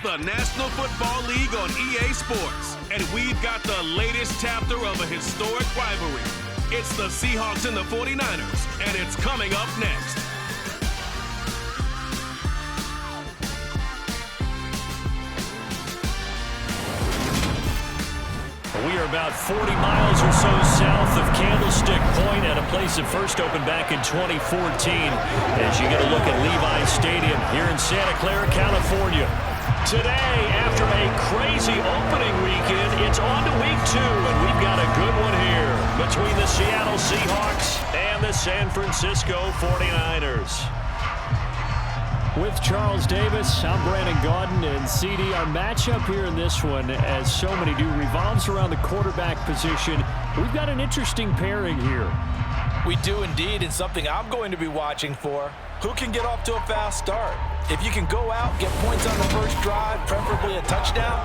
the National Football League on EA Sports. And we've got the latest chapter of a historic rivalry. It's the Seahawks and the 49ers, and it's coming up next. We are about 40 miles or so south of Candlestick Point at a place that first opened back in 2014 as you get a look at Levi's Stadium here in Santa Clara, California. Today, after a crazy opening weekend, it's on to week 2, and we've got a good one here between the Seattle Seahawks and the San Francisco 49ers. With Charles Davis, I'm Brandon Gaudin, and CD, our matchup here in this one, as so many do, revolves around the quarterback position. We've got an interesting pairing here. We do indeed, and something I'm going to be watching for. Who can get off to a fast start? If you can go out, get points on the first drive, preferably a touchdown,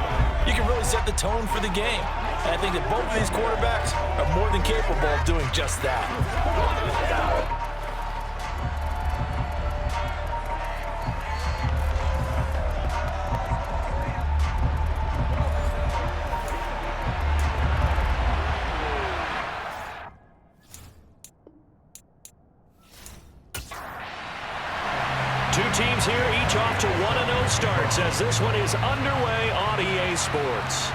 you can really set the tone for the game. And I think that both of these quarterbacks are more than capable of doing just that. Two teams here, each off to 1-0 starts as this one is underway on EA Sports.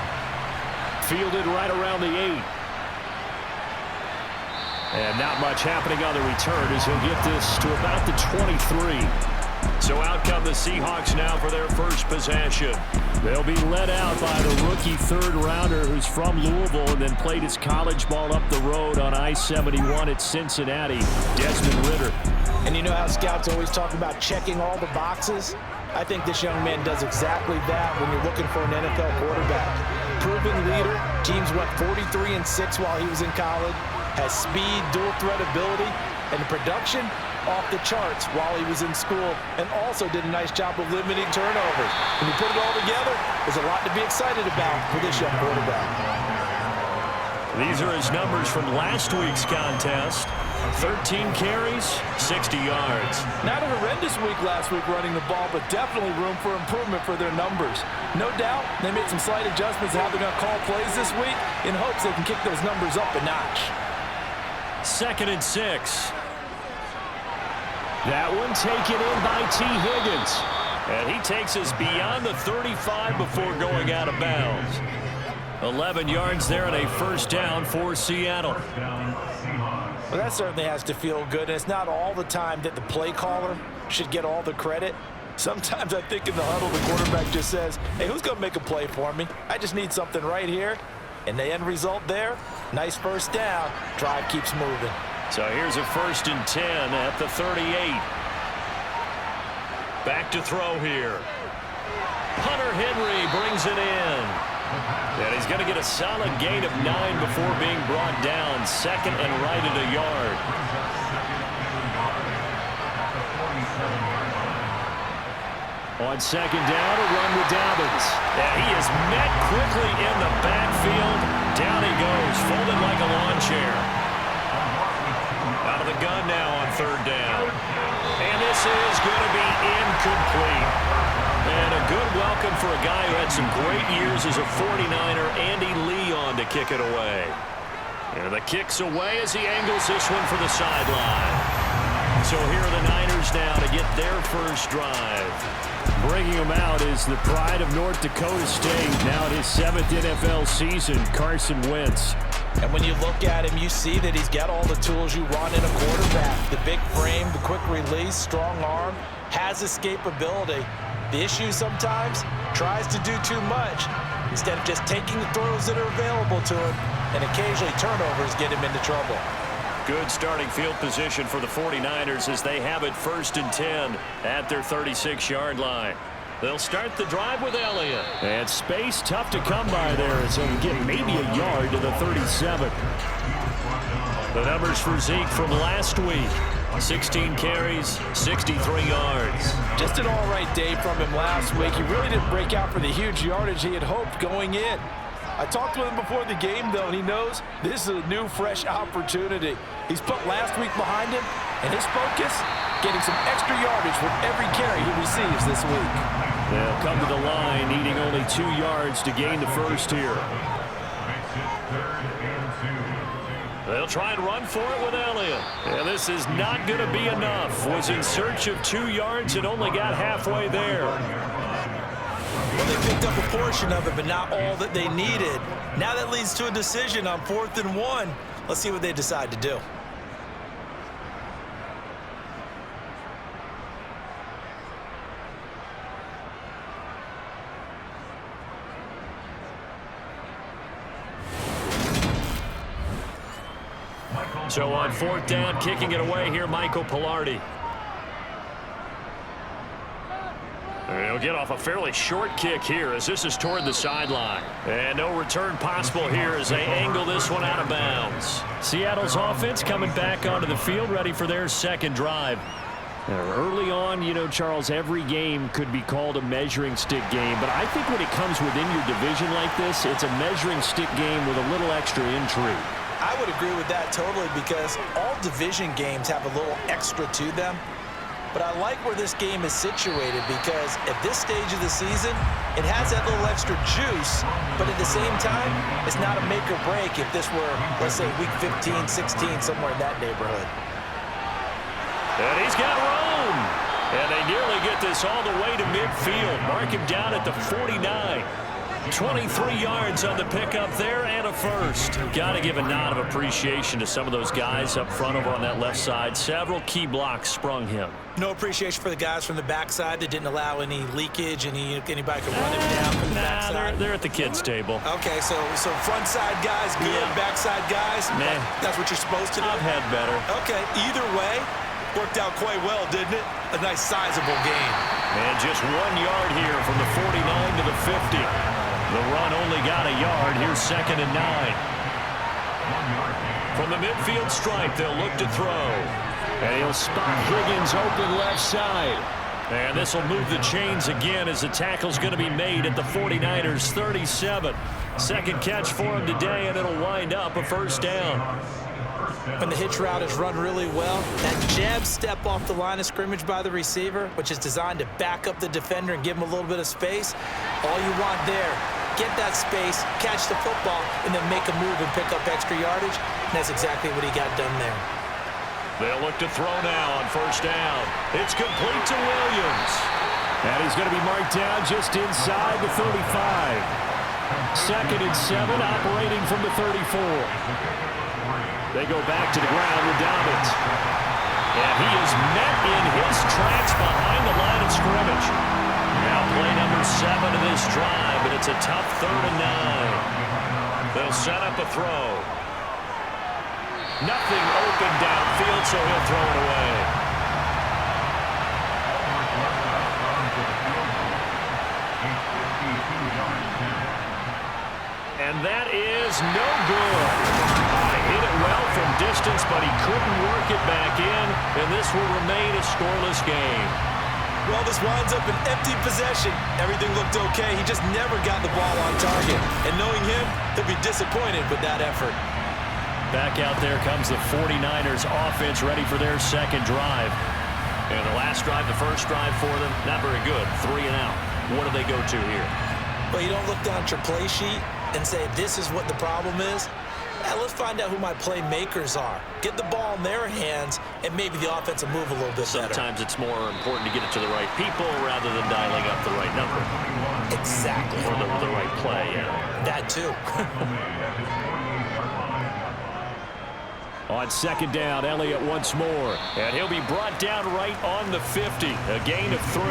Fielded right around the 8. And not much happening on the return as he'll get this to about the 23. So out come the Seahawks now for their first possession. They'll be led out by the rookie third-rounder who's from Louisville and then played his college ball up the road on I-71 at Cincinnati, Desmond Ridder. And you know how scouts always talk about checking all the boxes? I think this young man does exactly that when you're looking for an NFL quarterback. Proven leader, teams went 43-6 while he was in college, has speed, dual threat ability, and the production off the charts while he was in school, and also did a nice job of limiting turnovers. When you put it all together, there's a lot to be excited about for this young quarterback. These are his numbers from last week's contest. 13 carries, 60 yards. Not a horrendous week last week running the ball, but definitely room for improvement for their numbers. No doubt, they made some slight adjustments to how they're going to call plays this week in hopes they can kick those numbers up a notch. 2nd and 6. That one taken in by T. Higgins. And he takes us beyond the 35 before going out of bounds. 11 yards there and a first down for Seattle. Well, that certainly has to feel good, and it's not all the time that the play caller should get all the credit. Sometimes I think in the huddle, the quarterback just says, hey, who's going to make a play for me? I just need something right here. And the end result there, nice first down. Drive keeps moving. So here's a 1st and 10 at the 38. Back to throw here. Hunter Henry brings it in. And he's going to get a solid gain of 9 before being brought down. 2nd and right at a yard. On 2nd down, a run with Dobbins. And he is met quickly in the backfield. Down he goes, folded like a lawn chair. Out of the gun now on 3rd down. And this is going to be incomplete. And a good welcome for a guy who had some great years as a 49er, Andy Leon, to kick it away. And the kick's away as he angles this one for the sideline. So here are the Niners now to get their first drive. Bringing him out is the pride of North Dakota State, now in his 7th NFL season, Carson Wentz. And when you look at him, you see that he's got all the tools you want in a quarterback. The big frame, the quick release, strong arm, has escapability. The issue sometimes, tries to do too much instead of just taking the throws that are available to him, and occasionally turnovers get him into trouble. Good starting field position for the 49ers as they have it 1st and 10 at their 36-yard line. They'll start the drive with Elliott. And space tough to come by there, so he get maybe a yard to the 37. The numbers for Zeke from last week. 16 carries, 63 yards. Just an all-right day from him last week. He really didn't break out for the huge yardage he had hoped going in. I talked with him before the game, though, and he knows this is a new, fresh opportunity. He's put last week behind him, and his focus, getting some extra yardage with every carry he receives this week. They'll come to the line, needing only 2 yards to gain the first here. They'll try and run for it with Elliott. And this is not going to be enough. Was in search of 2 yards and only got halfway there. Well, they picked up a portion of it, but not all that they needed. Now that leads to a decision on 4th and 1. Let's see what they decide to do. So on 4th down, kicking it away here, Michael Pilardi. He'll get off a fairly short kick here as this is toward the sideline. And no return possible here as they angle this one out of bounds. Seattle's offense coming back onto the field, ready for their second drive. Early on, you know, Charles, every game could be called a measuring stick game. But I think when it comes within your division like this, it's a measuring stick game with a little extra intrigue. I would agree with that totally because all division games have a little extra to them. But I like where this game is situated because at this stage of the season, it has that little extra juice, but at the same time, it's not a make or break if this were, let's say, week 15, 16, somewhere in that neighborhood. And he's got room. And they nearly get this all the way to midfield. Mark him down at the 49. 23 yards on the pickup there and a first. Got to give a nod of appreciation to some of those guys up front over on that left side. Several key blocks sprung him. No appreciation for the guys from the backside that didn't allow any leakage, anybody could run him down from the backside. They're at the kids' table. Okay, so front side guys good, Yeah. backside guys, Man, that's what you're supposed to do? I've had better. Okay, either way, worked out quite well, didn't it? A nice sizable gain. And just 1 yard here from the 49 to the 50. The run only got a yard. Here's 2nd and 9. From the midfield stripe, they'll look to throw. And he'll spot Higgins open left side. And this will move the chains again as the tackle's going to be made at the 49ers 37. Second catch for him today, and it'll wind up a first down. When the hitch route is run really well, that jab step off the line of scrimmage by the receiver, which is designed to back up the defender and give him a little bit of space, all you want there, get that space, catch the football, and then make a move and pick up extra yardage. And that's exactly what he got done there. They'll look to throw now on first down. It's complete to Williams. And he's going to be marked down just inside the 35. 2nd and 7, operating from the 34. They go back to the ground with Dobbins. And he is met in his tracks behind the line of scrimmage. Now play number 7 of this drive, but it's a tough 3rd and 9. They'll set up a throw. Nothing open downfield, so he'll throw it away. And that is no good. Hit it well from distance, but he couldn't work it back in, and this will remain a scoreless game. Well, this winds up an empty possession. Everything looked okay. He just never got the ball on target. And knowing him, he'll be disappointed with that effort. Back out there comes the 49ers offense ready for their second drive. And the last drive, the first drive for them, not very good. 3 and out. What do they go to here? Well, you don't look down at your play sheet and say, this is what the problem is. Let's find out who my playmakers are. Get the ball in their hands, and maybe the offense will move a little bit better. Sometimes it's more important to get it to the right people rather than dialing up the right number. Exactly. Or the right play, yeah. That too. On 2nd down, Elliott once more. And he'll be brought down right on the 50. A gain of 3.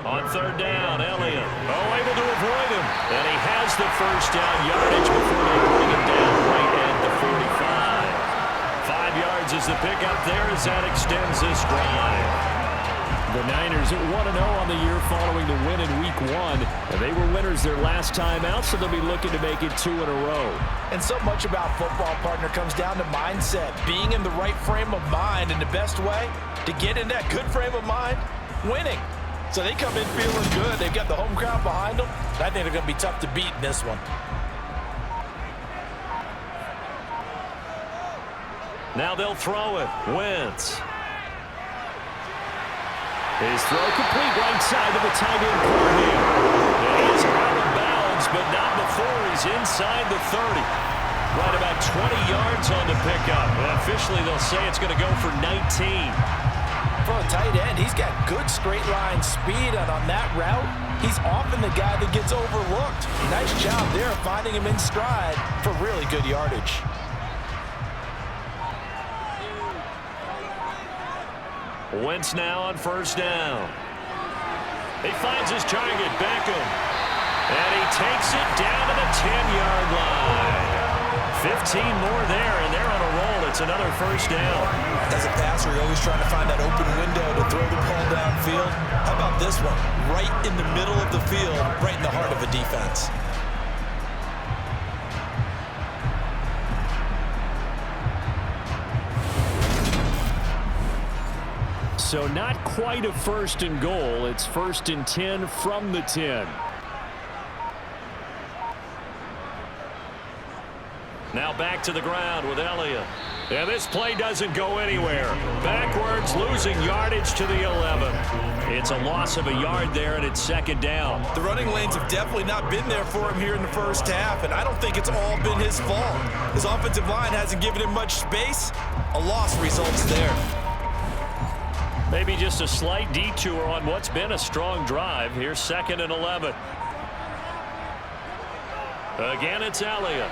On 3rd down, Elliott. Able to avoid him. And he has the first down yardage before they bring him down right at the 45. 5 yards is the pickup there as that extends this drive. The Niners at 1-0 on the year following the win in Week 1. And they were winners their last time out, so they'll be looking to make it 2 in a row. And so much about football, partner, comes down to mindset. Being in the right frame of mind, and the best way to get in that good frame of mind, winning. So they come in feeling good. They've got the home crowd behind them. I think they're going to be tough to beat in this one. Now they'll throw it. Wentz. His throw complete right side of the tight end corner here. He is out of bounds, but not before he's inside the 30. Right about 20 yards on the pickup. And officially, they'll say it's going to go for 19. For a tight end, he's got good straight line speed, and on that route, he's often the guy that gets overlooked. Nice job there finding him in stride for really good yardage. Wentz now on first down. He finds his target, Beckham. And he takes it down to the 10-yard line. 15 more there, and they're on a roll. It's another first down. As a passer, you're always trying to find that open window to throw the ball downfield. How about this one? Right in the middle of the field, right in the heart of a defense. So not quite a first and goal. It's first and 10 from the 10. Now back to the ground with Elliott. And this play doesn't go anywhere. Backwards, losing yardage to the 11. It's a loss of a yard there, and it's second down. The running lanes have definitely not been there for him here in the first half, and I don't think it's all been his fault. His offensive line hasn't given him much space. A loss results there. Maybe just a slight detour on what's been a strong drive. Here's second and 11. Again, it's Elliott.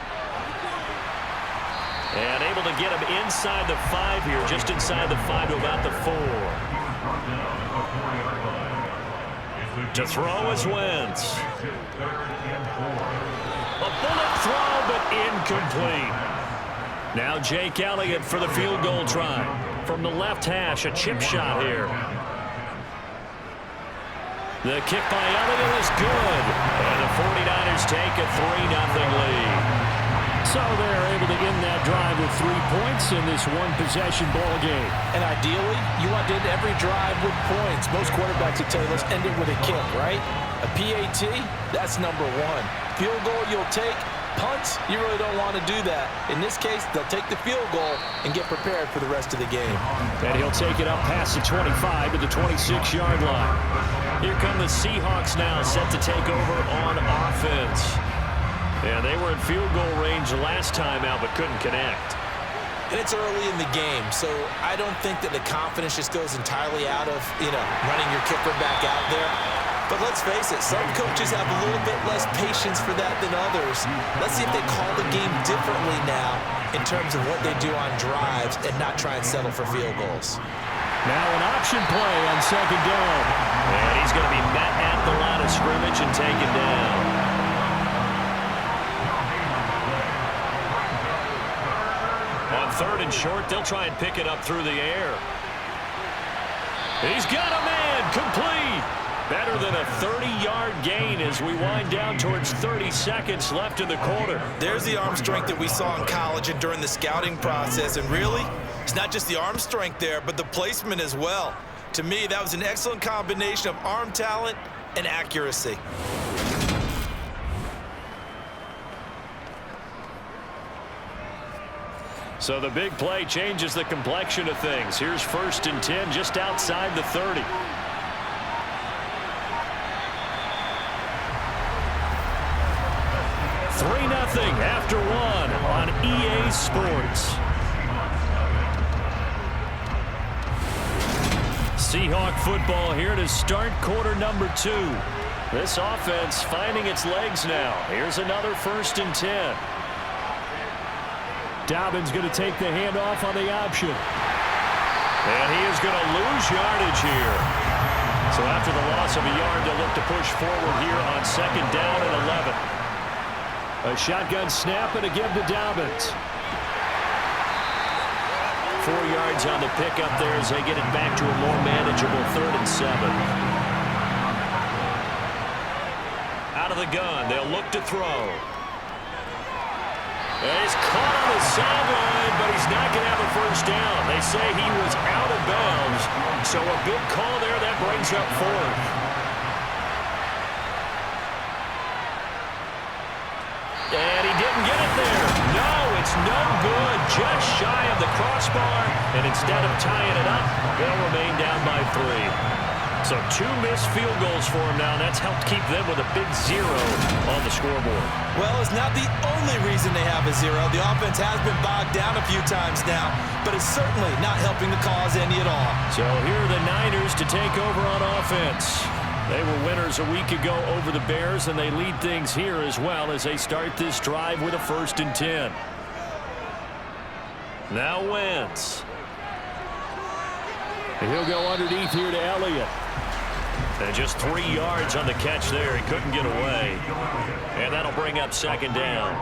And able to get him inside the 5 here, just inside the 5 to about the 4. To throw is Wentz. A bullet throw, but incomplete. Now Jake Elliott for the field goal try. From the left hash, a chip shot here. The kick by Elliott is good. And the 49ers take a 3-0 lead. So they're able to end that drive with 3 points in this one-possession ball game. And ideally, you want to end every drive with points. Most quarterbacks would tell you, let's end it with a kick, right? A PAT, that's number 1. Field goal you'll take. Punts, you really don't want to do that. In this case, they'll take the field goal and get prepared for the rest of the game. And he'll take it up past the 25 to the 26-yard line. Here come the Seahawks now, set to take over on offense. Yeah, they were in field goal range last time out, but couldn't connect. And it's early in the game, so I don't think that the confidence just goes entirely out of, running your kicker back out there. But let's face it, some coaches have a little bit less patience for that than others. Let's see if they call the game differently now in terms of what they do on drives and not try and settle for field goals. Now an option play on second down. And he's going to be met at the line of scrimmage and taken down. On third and short, they'll try and pick it up through the air. He's got a man, complete. Better than a 30-yard gain as we wind down towards 30 seconds left in the quarter. There's the arm strength that we saw in college and during the scouting process. And really, it's not just the arm strength there, but the placement as well. To me, that was an excellent combination of arm talent and accuracy. So the big play changes the complexion of things. Here's first and 10 just outside the 30. After 1 on EA Sports. Seahawk football here to start quarter number 2. This offense finding its legs now. Here's another first and 10. Dobbins going to take the handoff on the option. And he is going to lose yardage here. So after the loss of a yard, they'll look to push forward here on second down and 11. A shotgun snap and a give to Dobbins. 4 yards on the pickup there as they get it back to a more manageable 3rd and 7. Out of the gun, they'll look to throw. And he's caught on the sideline, but he's not going to have a first down. They say he was out of bounds, so a big call there that brings up 4th. And he didn't get it there. No, it's no good. just shy of the crossbar, and instead of tying it up, they'll remain down by 3. So 2 missed field goals for them now, and that's helped keep them with a big 0 on the scoreboard. Well, it's not the only reason they have a 0. The offense has been bogged down a few times now, but it's certainly not helping the cause any at all. So here are the Niners to take over on offense. They were winners a week ago over the Bears, and they lead things here as well as they start this drive with a 1st and 10. Now Wentz. And he'll go underneath here to Elliott. And just 3 yards on the catch there. He couldn't get away. And that'll bring up 2nd down.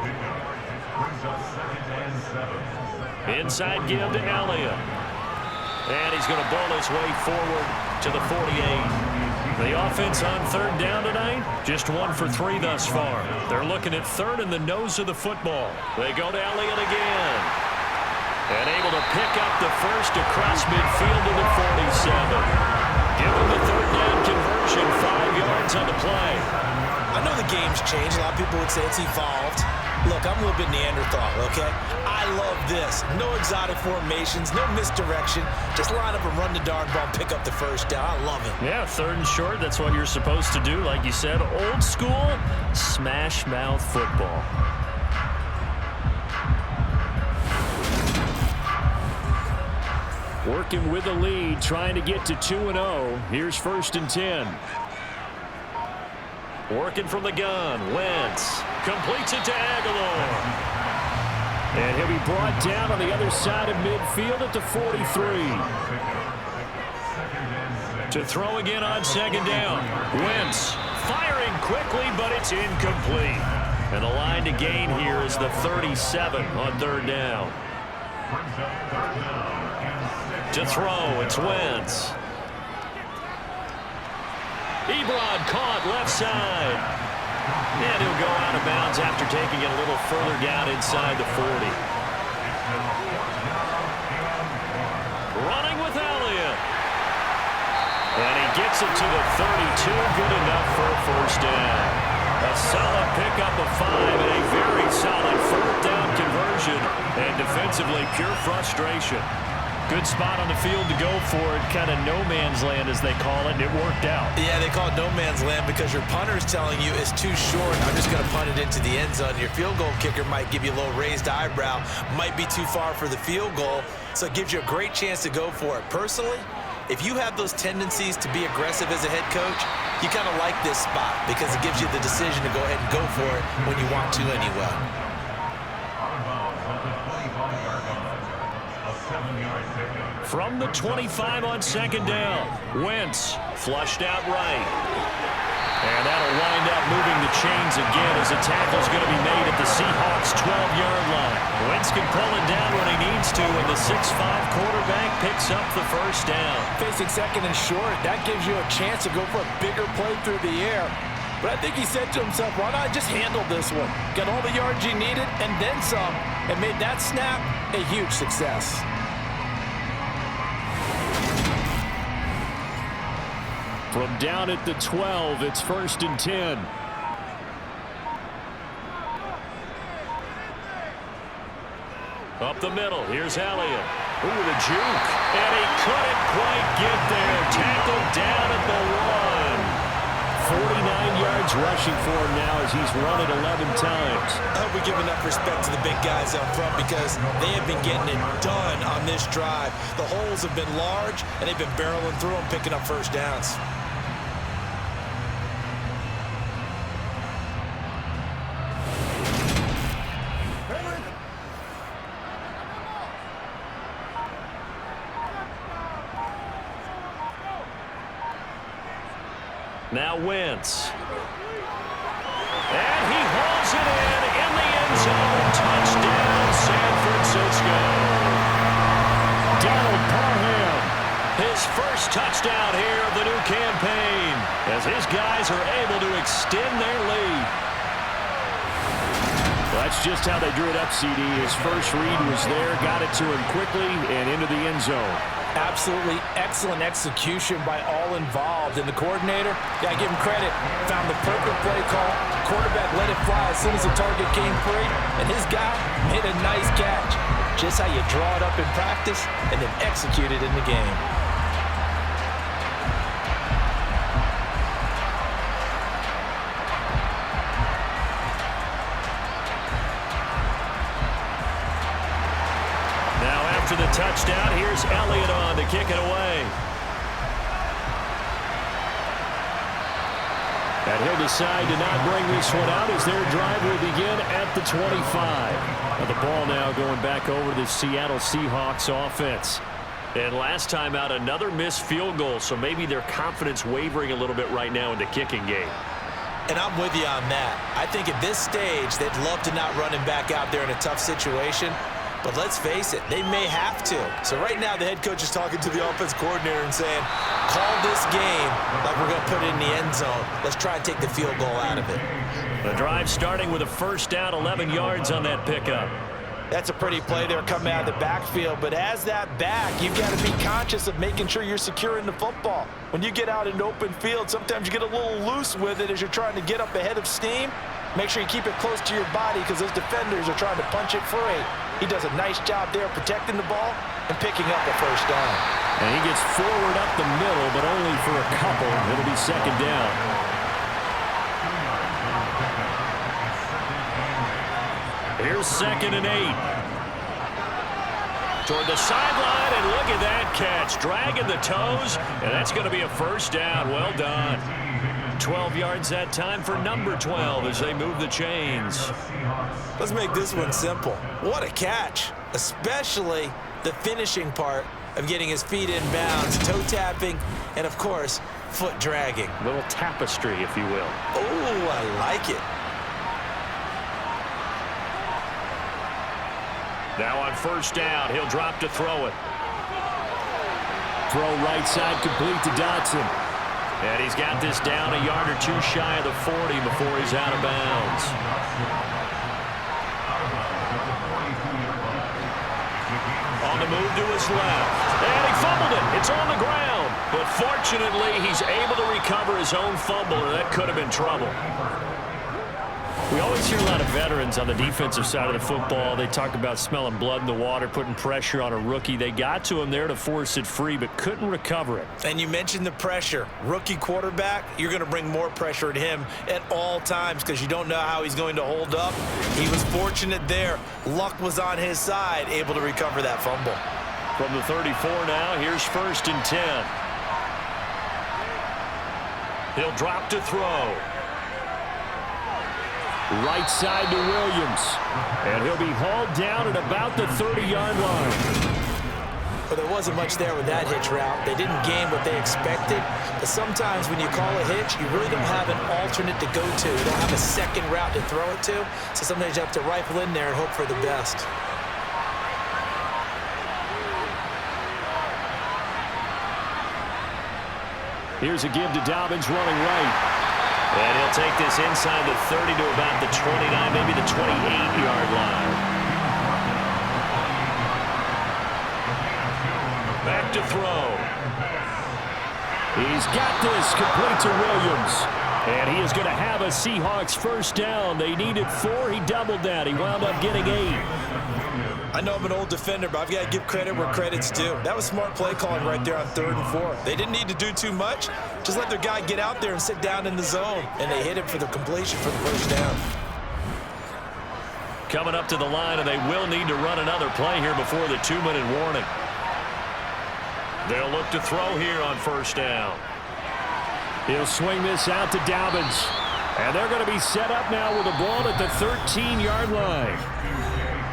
Inside give to Elliott. And he's going to ball his way forward to the 48. The offense on 3rd down tonight, just 1 for 3 thus far. They're looking at 3rd in the nose of the football. They go to Elliott again. And able to pick up the 1st across midfield to the 47. Give him the 3rd down conversion, 5 yards on the play. I know the game's changed. A lot of people would say it's evolved. Look, I'm a little bit Neanderthal, okay? I love this. No exotic formations, no misdirection. Just line up and run the darn ball and pick up the 1st down. I love it. Yeah, 3rd and short, that's what you're supposed to do. Like you said, old school, smash mouth football. Working with the lead, trying to get to 2-0. Here's 1st and 10. Working from the gun. Wentz completes it to Aguilar. And he'll be brought down on the other side of midfield at the 43. To throw again on 2nd down. Wentz firing quickly, but it's incomplete. And the line to gain here is the 37 on 3rd down. To throw, it's Wentz. Ebron caught left side. And he'll go out of bounds after taking it a little further down inside the 40. Running with Elliott. And he gets it to the 32. Good enough for a 1st down. A solid pickup of 5 and a very solid 4th down conversion. And defensively, pure frustration. Good spot on the field to go for it. Kind of no man's land, as they call it, and it worked out. Yeah, they call it no man's land because your punter's telling you it's too short. I'm just going to punt it into the end zone. Your field goal kicker might give you a little raised eyebrow. Might be too far for the field goal, so it gives you a great chance to go for it. Personally, if you have those tendencies to be aggressive as a head coach, you kind of like this spot because it gives you the decision to go ahead and go for it when you want to anyway. From the 25 on 2nd down, Wentz flushed out right. And that'll wind up moving the chains again as a tackle's going to be made at the Seahawks' 12-yard line. Wentz can pull it down when he needs to, and the 6'5 quarterback picks up the 1st down. Facing 2nd and short, that gives you a chance to go for a bigger play through the air. But I think he said to himself, why not just handle this one? Got all the yards you needed and then some, and made that snap a huge success. From down at the 12, it's 1st and 10. Up the middle, here's Elliott. Ooh, the juke. And he couldn't quite get there. Tackled down at the 1. 49 yards rushing for him now as he's run it 11 times. I hope we give enough respect to the big guys up front because they have been getting it done on this drive. The holes have been large, and they've been barreling through them, picking up 1st downs. Now Wentz. And he hauls it in the end zone. Touchdown, San Francisco. Donald Parham, his 1st touchdown here of the new campaign as his guys are able to extend their lead. Well, that's just how they drew it up, CD. His first read was there, got it to him quickly and into the end zone. Absolutely excellent execution by all involved. And the coordinator, gotta give him credit, found the perfect play call, quarterback let it fly as soon as the target came free, and his guy made a nice catch. Just how you draw it up in practice and then execute it in the game. Now after the touchdown, here's Elliott on to kick it away. And he'll decide to not bring this one out as their drive will begin at the 25. Now the ball now going back over to the Seattle Seahawks offense. And last time out, another missed field goal, so maybe their confidence wavering a little bit right now in the kicking game. And I'm with you on that. I think at this stage, they'd love to not run him back out there in a tough situation. But let's face it, they may have to. So right now, the head coach is talking to the offense coordinator and saying, call this game like we're going to put it in the end zone. Let's try and take the field goal out of it. The drive starting with a first down, 11 yards on that pickup. That's a pretty play there coming out of the backfield. But as that back, you've got to be conscious of making sure you're securing the football. When you get out in open field, sometimes you get a little loose with it as you're trying to get up ahead of steam. Make sure you keep it close to your body because those defenders are trying to punch it free. He does a nice job there protecting the ball and picking up a first down. And he gets forward up the middle, but only for a couple. It'll be second down. Here's 2nd and 8. Toward the sideline, and look at that catch. Dragging the toes, and that's going to be a first down. Well done. 12 yards that time for number 12 as they move the chains. Let's make this one simple. What a catch, especially the finishing part of getting his feet in bounds, toe tapping, and of course, foot dragging. Little tapestry, if you will. Oh, I like it. Now on first down, he'll drop to throw it. Throw right side complete to Dotson. And he's got this down a yard or two shy of the 40 before he's out of bounds. On the move to his left. And he fumbled it. It's on the ground. But fortunately, he's able to recover his own fumble, or that could have been trouble. We always hear a lot of veterans on the defensive side of the football. They talk about smelling blood in the water, putting pressure on a rookie. They got to him there to force it free, but couldn't recover it. And you mentioned the pressure. Rookie quarterback, you're going to bring more pressure at him at all times because you don't know how he's going to hold up. He was fortunate there. Luck was on his side, able to recover that fumble. From the 34 now, here's 1st and 10. He'll drop to throw. Right side to Williams. And he'll be hauled down at about the 30-yard line. But there wasn't much there with that hitch route. They didn't gain what they expected. But sometimes when you call a hitch, you really don't have an alternate to go to. You don't have a second route to throw it to. So sometimes you have to rifle in there and hope for the best. Here's a give to Dobbins running right. And he'll take this inside the 30 to about the 29, maybe the 28-yard line. Back to throw. He's got this complete to Williams. And he is going to have a Seahawks first down. They needed 4. He doubled that. He wound up getting 8. I know I'm an old defender, but I've got to give credit where credit's due. That was smart play calling right there on 3rd and 4. They didn't need to do too much. Just let their guy get out there and sit down in the zone. And they hit him for the completion for the first down. Coming up to the line, and they will need to run another play here before the 2-minute warning. They'll look to throw here on first down. He'll swing this out to Dobbins. And they're going to be set up now with the ball at the 13-yard line.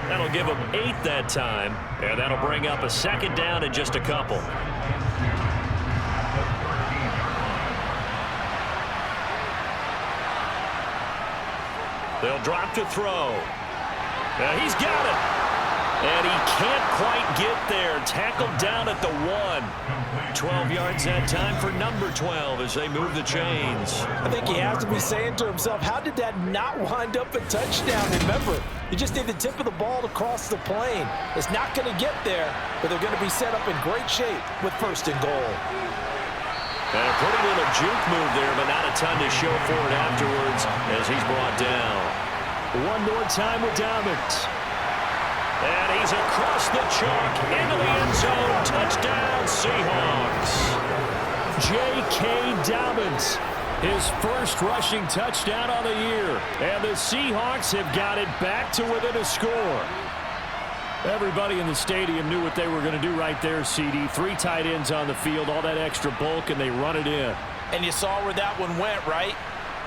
That'll give them 8 that time, and that'll bring up a second down in just a couple. They'll drop to throw. He's got it. And he can't quite get there. Tackled down at the 1. 12 yards that time for number 12 as they move the chains. I think he has to be saying to himself, how did that not wind up a touchdown? Remember, you just need the tip of the ball to cross the plane. It's not going to get there, but they're going to be set up in great shape with 1st and goal. And a pretty little juke move there, but not a ton to show for it afterwards as he's brought down. One more time with Dobbins. And he's across the chalk into the end zone. Touchdown, Seahawks. J.K. Dobbins, his first rushing touchdown on the year. And the Seahawks have got it back to within a score. Everybody in the stadium knew what they were going to do right there, CD. 3 tight ends on the field, all that extra bulk, and they run it in. And you saw where that one went, right?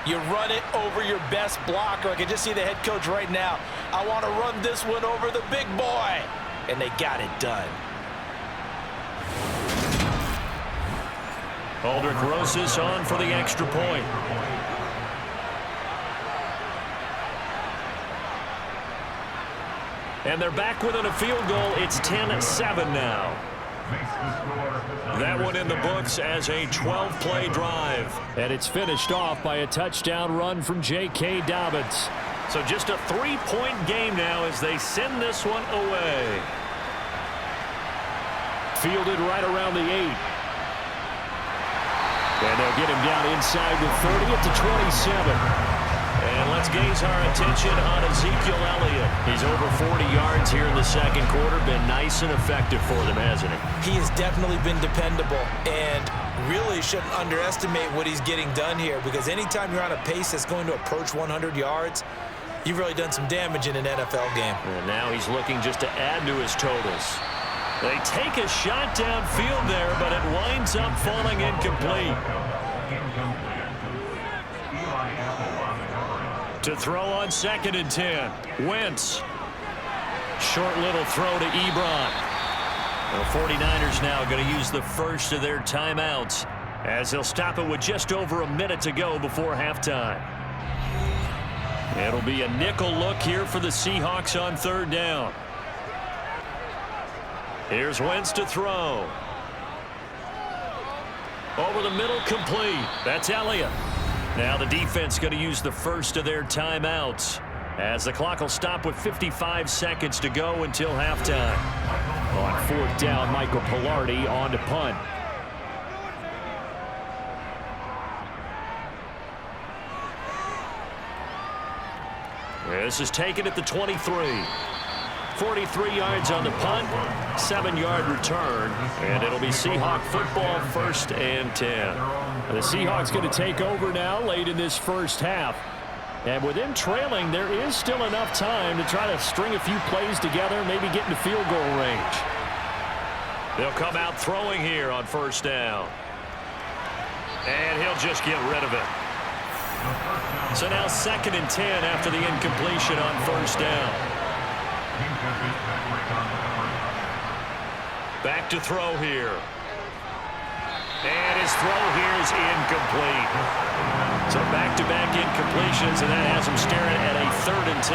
You run it over your best blocker. I can just see the head coach right now. I want to run this one over the big boy. And they got it done. Aldrich Rosas on for the extra point. And they're back within a field goal. It's 10-7 now. That one in the books as a 12-play drive. And it's finished off by a touchdown run from J.K. Dobbins. So just a 3-point game now as they send this one away. Fielded right around the 8. And they'll get him down inside the 30 at the 27. And let's gaze our attention on Ezekiel Elliott. He's over 40 yards here in the second quarter. Been nice and effective for them, hasn't he? He has definitely been dependable and really shouldn't underestimate what he's getting done here, because anytime you're on a pace that's going to approach 100 yards, you've really done some damage in an NFL game. And now he's looking just to add to his totals. They take a shot downfield there, but it winds up falling incomplete. To throw on 2nd and 10. Wentz. Short little throw to Ebron. The 49ers now going to use the first of their timeouts as they'll stop it with just over a minute to go before halftime. It'll be a nickel look here for the Seahawks on 3rd down. Here's Wentz to throw. Over the middle, complete. That's Elliott. Now the defense going to use the first of their timeouts as the clock will stop with 55 seconds to go until halftime. On 4th down, Michael Pilardi on to punt. This is taken at the 23. 43 yards on the punt, 7-yard return, and it'll be Seahawk football, 1st and 10. The Seahawks going to take over now late in this first half. And with them trailing, there is still enough time to try to string a few plays together, maybe get into field goal range. They'll come out throwing here on 1st down. And he'll just get rid of it. So now 2nd and 10 after the incompletion on 1st down. Back to throw here. And his throw here is incomplete. So back-to-back incompletions, and that has him staring at a 3rd and 10.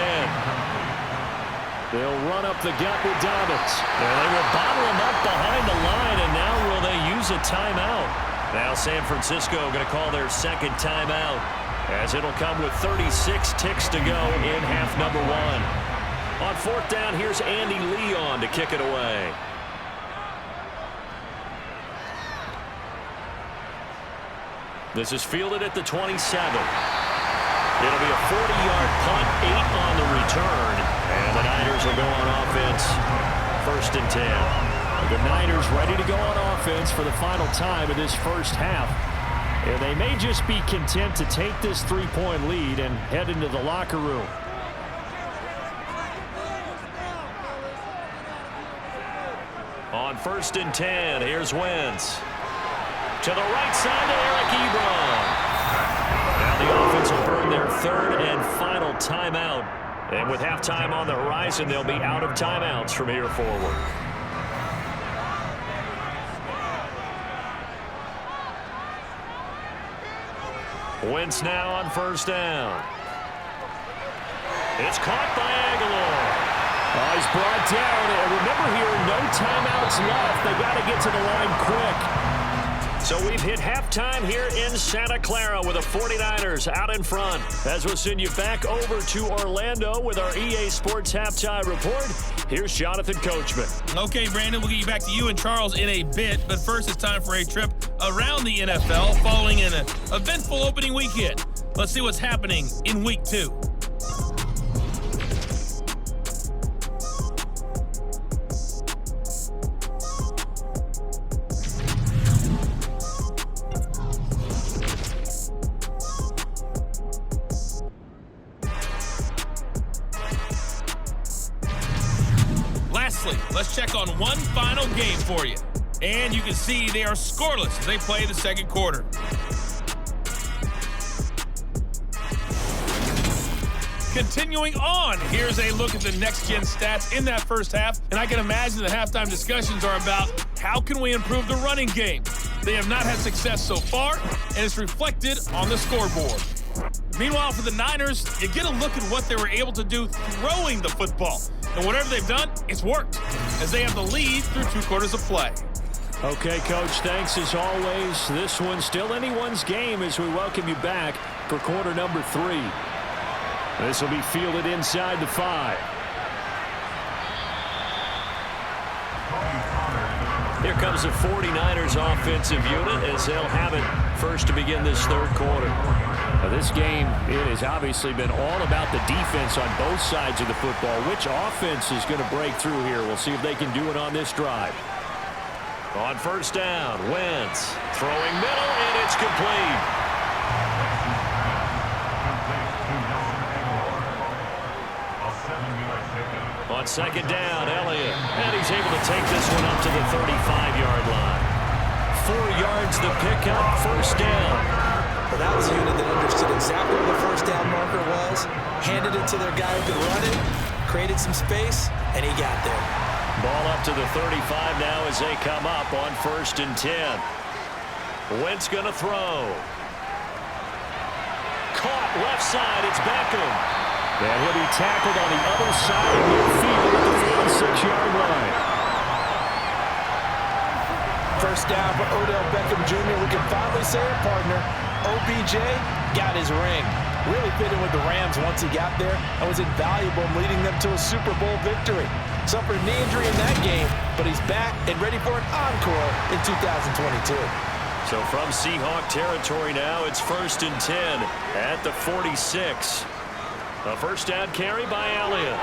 They'll run up the gut with Dobbins. They will bottle him up behind the line, and now will they use a timeout? Now San Francisco going to call their 2nd timeout, as it'll come with 36 ticks to go in half number 1. On 4th down, here's Andy Leon to kick it away. This is fielded at the 27. It'll be a 40-yard punt, 8 on the return, and the Niners will go on offense, 1st and 10. The Niners ready to go on offense for the final time of this first half. And they may just be content to take this 3-point lead and head into the locker room. On 1st and 10, here's Wentz. To the right side to Eric Ebron. Now the offense will burn their 3rd and final timeout. And with halftime on the horizon, they'll be out of timeouts from here forward. Wentz now on 1st down. It's caught by Aguilar. He's brought down, and remember here, no timeouts left. They got to get to the line quick. So we've hit halftime here in Santa Clara with the 49ers out in front. As we'll send you back over to Orlando with our EA Sports Halftime Report, here's Jonathan Coachman. Okay, Brandon, we'll get you back to you and Charles in a bit, but first it's time for a trip around the NFL following an eventful opening weekend. Let's see what's happening in Week 2. Lastly, let's check on one final game for you. And you can see they are scoreless as they play the second quarter. Continuing on, here's a look at the next-gen stats in that first half, and I can imagine the halftime discussions are about how can we improve the running game. They have not had success so far, and it's reflected on the scoreboard. Meanwhile, for the Niners, you get a look at what they were able to do throwing the football. And whatever they've done, it's worked, as they have the lead through 2 quarters of play. Okay, Coach, thanks as always. This one's still anyone's game as we welcome you back for quarter number 3. This will be fielded inside the 5. Here comes the 49ers offensive unit as they'll have it first to begin this third quarter. Now, this game, it has obviously been all about the defense on both sides of the football. Which offense is going to break through here? We'll see if they can do it on this drive. On first down, Wentz throwing middle, and it's complete. On second down, Elliott, and he's able to take this one up to the 35-yard line. 4 yards the pickup, first down. Well, that was a unit that understood exactly where the first down marker was, handed it to their guy who could run it, created some space, and he got there. Ball up to the 35 now as they come up on first and 10. Wentz going to throw. Caught left side, it's Beckham. And he'll be tackled on the other side of midfield at the 46-yard line. First down for Odell Beckham Jr. We can finally say it, partner. OBJ got his ring. Really fit in with the Rams once he got there and was invaluable in leading them to a Super Bowl victory. Suffered a knee injury in that game, but he's back and ready for an encore in 2022. So from Seahawk territory now, it's first and 10 at the 46. A first down carry by Elliott.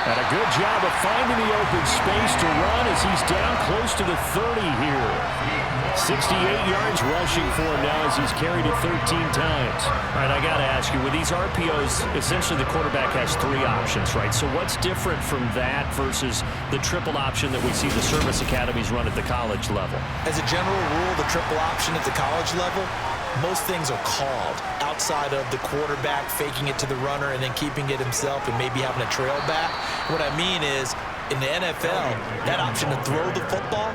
And a good job of finding the open space to run as he's down close to the 30 here. 68 yards rushing for him now as he's carried it 13 times. All right, I got to ask you, with these RPOs, essentially the quarterback has 3 options, right? So what's different from that versus the triple option that we see the service academies run at the college level? As a general rule, the triple option at the college level, most things are called outside of the quarterback faking it to the runner and then keeping it himself and maybe having a trail back. What I mean is, in the NFL, that option to throw the football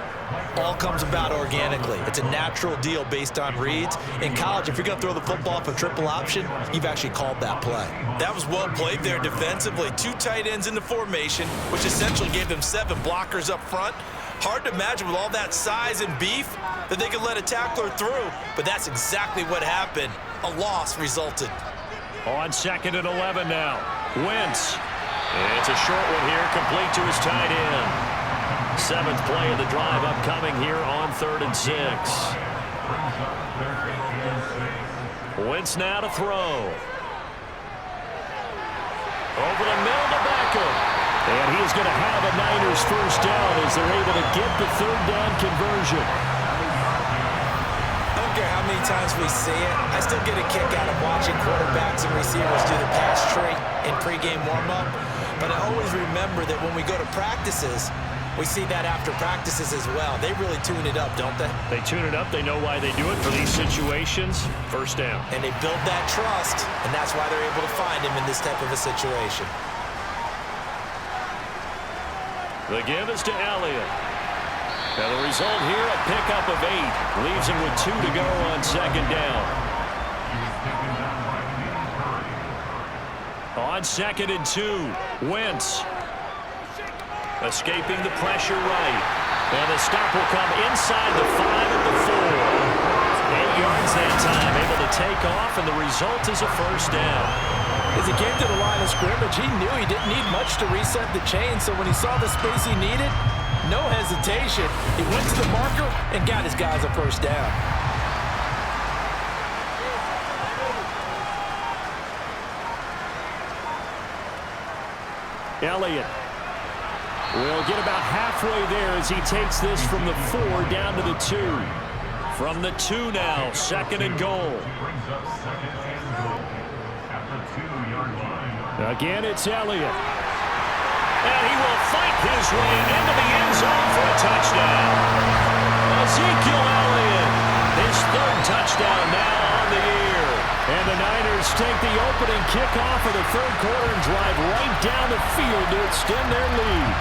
all comes about organically. It's a natural deal based on reads. In college, if you're going to throw the football for triple option, you've actually called that play. That was well played there defensively. 2 tight ends in the formation, which essentially gave them 7 blockers up front. Hard to imagine with all that size and beef that they could let a tackler through, but that's exactly what happened. A loss resulted. On second and 11 now, Wentz. It's a short one here, complete to his tight end. 7th play of the drive upcoming here on 3rd and 6. Wentz now to throw. Over the middle to Beckham. And he's going to have a Niners first down as they're able to get the 3rd down conversion. I don't care how many times we see it. I still get a kick out of watching quarterbacks and receivers do the pass tree in pregame warm-up. But I always remember that when we go to practices, we see that after practices as well. They really tune it up, don't they? They tune it up. They know why they do it for these situations. First down. And they build that trust, and that's why they're able to find him in this type of a situation. The give is to Elliott. Now the result here, a pickup of 8. Leaves him with 2 to go on second down. On second and 2, Wentz. Escaping the pressure right. And the stop will come inside the 5 at the 4. 8 yards that time, able to take off, and the result is a first down. As he came to the line of scrimmage, he knew he didn't need much to reset the chain, so when he saw the space he needed, No hesitation. He went to the marker and got his guys a first down. Elliott will get about halfway there as he takes this from the 4 down to the 2. From the 2 now, 2nd and goal. Again, it's Elliott. And he will fight his way into the end zone for a touchdown. Ezekiel Elliott, his 3rd touchdown now on the year. And the Niners take the opening kickoff of the 3rd quarter and drive right down the field to extend their lead.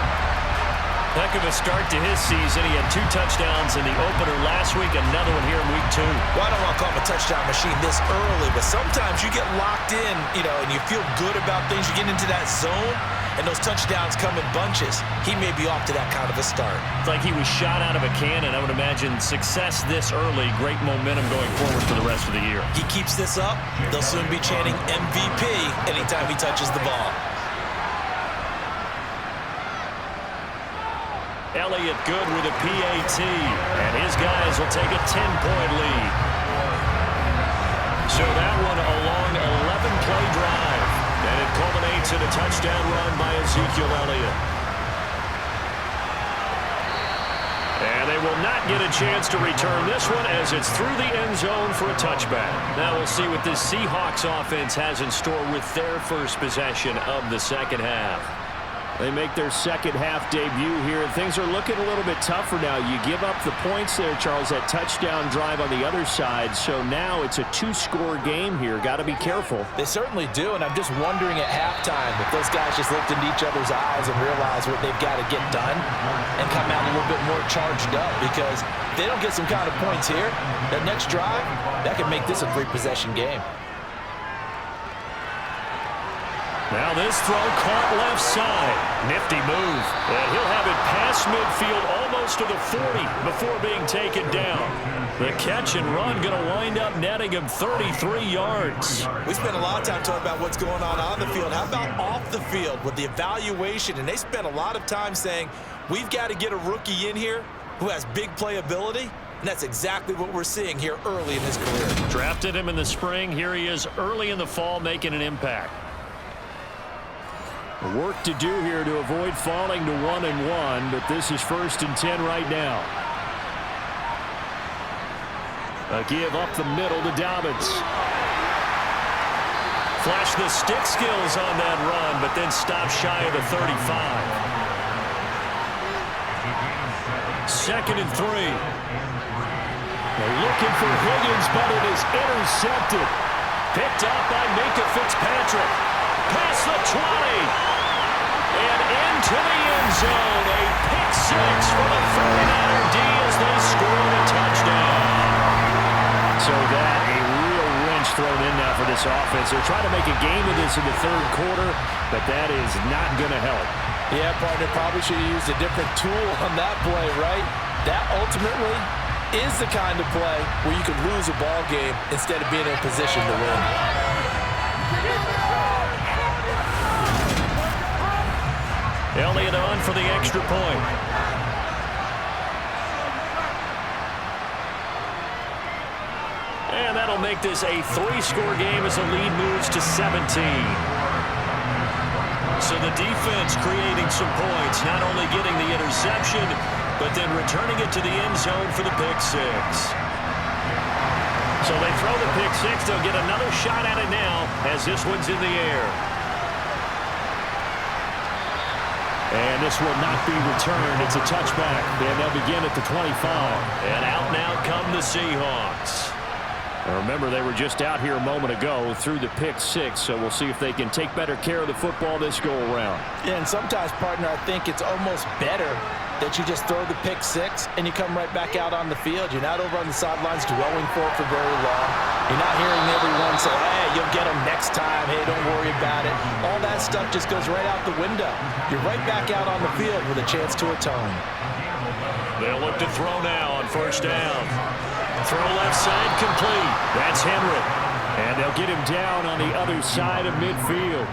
Heck of a start to his season. He had 2 touchdowns in the opener last week, another one here in week 2. Well, I don't want to call him a touchdown machine this early, but sometimes you get locked in, and you feel good about things. You get into that zone, and those touchdowns come in bunches. He may be off to that kind of a start. It's like he was shot out of a cannon. I would imagine success this early, great momentum going forward for the rest of the year. He keeps this up, they'll soon be chanting MVP anytime he touches the ball. Elliott good with a PAT, and his guys will take a 10-point lead. So that one a long 11-play drive, and it culminates in a touchdown run by Ezekiel Elliott. And they will not get a chance to return this one as it's through the end zone for a touchback. Now we'll see what this Seahawks offense has in store with their first possession of the second half. They make their second half debut here, and things are looking a little bit tougher now. You give up the points there, Charles, that touchdown drive on the other side. So now it's a 2-score game here. Got to be careful. They certainly do, and I'm just wondering at halftime if those guys just looked into each other's eyes and realized what they've got to get done and come out a little bit more charged up, because if they don't get some kind of points here, that next drive, that could make this a 3-possession game. Now this throw caught left side. Nifty move. And he'll have it past midfield almost to the 40 before being taken down. The catch and run going to wind up netting him 33 yards. We spent a lot of time talking about what's going on the field. How about off the field with the evaluation? And they spent a lot of time saying, we've got to get a rookie in here who has big playability. And that's exactly what we're seeing here early in his career. Drafted him in the spring. Here he is early in the fall making an impact. Work to do here to avoid falling to 1-1, but this is 1st and 10 right now. A give up the middle to Dobbins. Flash the stick skills on that run, but then stop shy of the 35. 2nd and 3. They're looking for Higgins, but it is intercepted. Picked up by Minka Fitzpatrick. Past the 20. And into the end zone. A pick 6 for the 49er D as they scored a touchdown. So that a real wrench thrown in now for this offense. They're trying to make a game of this in the 3rd quarter, but that is not going to help. Yeah, partner, probably should have used a different tool on that play, right? That ultimately is the kind of play where you could lose a ball game instead of being in a position to win. Elliott on for the extra point. And that'll make this a 3-score game as the lead moves to 17. So the defense creating some points, not only getting the interception, but then returning it to the end zone for the pick 6. So they throw the pick 6. They'll get another shot at it now as this one's in the air. And this will not be returned. It's a touchback. And they'll begin at the 25. And now come the Seahawks. Now remember, they were just out here a moment ago through the pick 6, so we'll see if they can take better care of the football this go-around. Yeah, and sometimes, partner, I think it's almost better that you just throw the pick 6 and you come right back out on the field. You're not over on the sidelines dwelling for it for very long. You're not hearing everyone say, hey, you'll get them next time. Hey, don't worry about it. All that stuff just goes right out the window. You're right back out on the field with a chance to atone. They'll look to throw now on 1st down. Throw left side complete. That's Henry. And they'll get him down on the other side of midfield.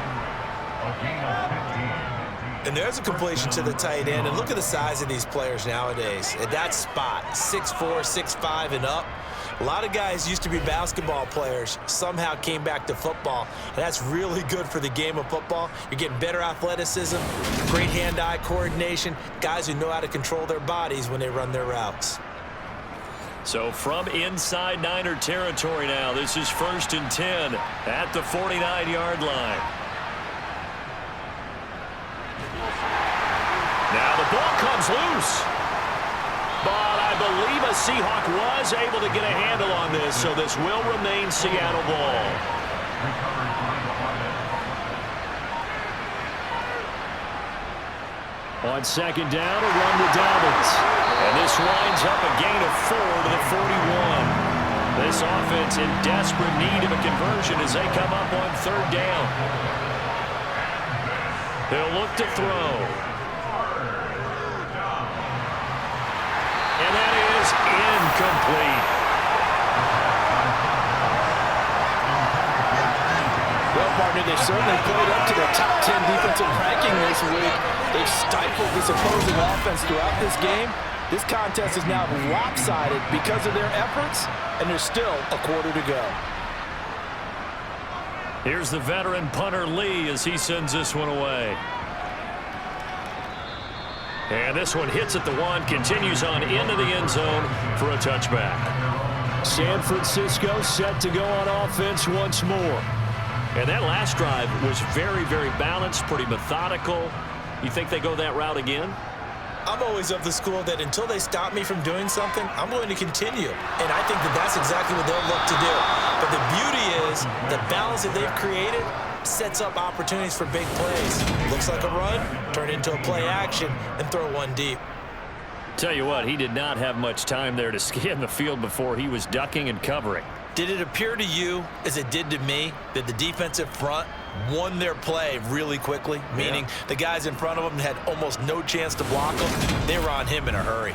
And there's a completion to the tight end. And look at the size of these players nowadays. At that spot, 6'4", 6'5", and up. A lot of guys used to be basketball players, somehow came back to football, and that's really good for the game of football. You're getting better athleticism, great hand-eye coordination, guys who know how to control their bodies when they run their routes. So from inside Niner territory now, this is 1st and 10 at the 49-yard line. Now the ball comes loose. But I believe a Seahawk was able to get a handle on this, so this will remain Seattle ball. On 2nd down, a run to Dobbins. And this winds up a gain of 4 to the 41. This offense in desperate need of a conversion as they come up on 3rd down. They'll look to throw. And that is incomplete. Well, partner, they certainly played up to the top 10 defensive ranking this week. They've stifled this opposing offense throughout this game. This contest is now lopsided because of their efforts, and there's still a quarter to go. Here's the veteran punter Lee as he sends this one away. And this one hits at the 1, continues on into the end zone for a touchback. San Francisco set to go on offense once more. And that last drive was very, very balanced, pretty methodical. You think they go that route again? I'm always of the school that until they stop me from doing something, I'm going to continue. And I think that that's exactly what they'll look to do. But the beauty is the balance that they've created sets up opportunities for big plays. Looks like a run, turn into a play action, and throw one deep. Tell you what, he did not have much time there to scan the field before he was ducking and covering. Did it appear to you, as it did to me, that the defensive front won their play really quickly? Meaning the guys in front of them had almost no chance to block them. They were on him in a hurry.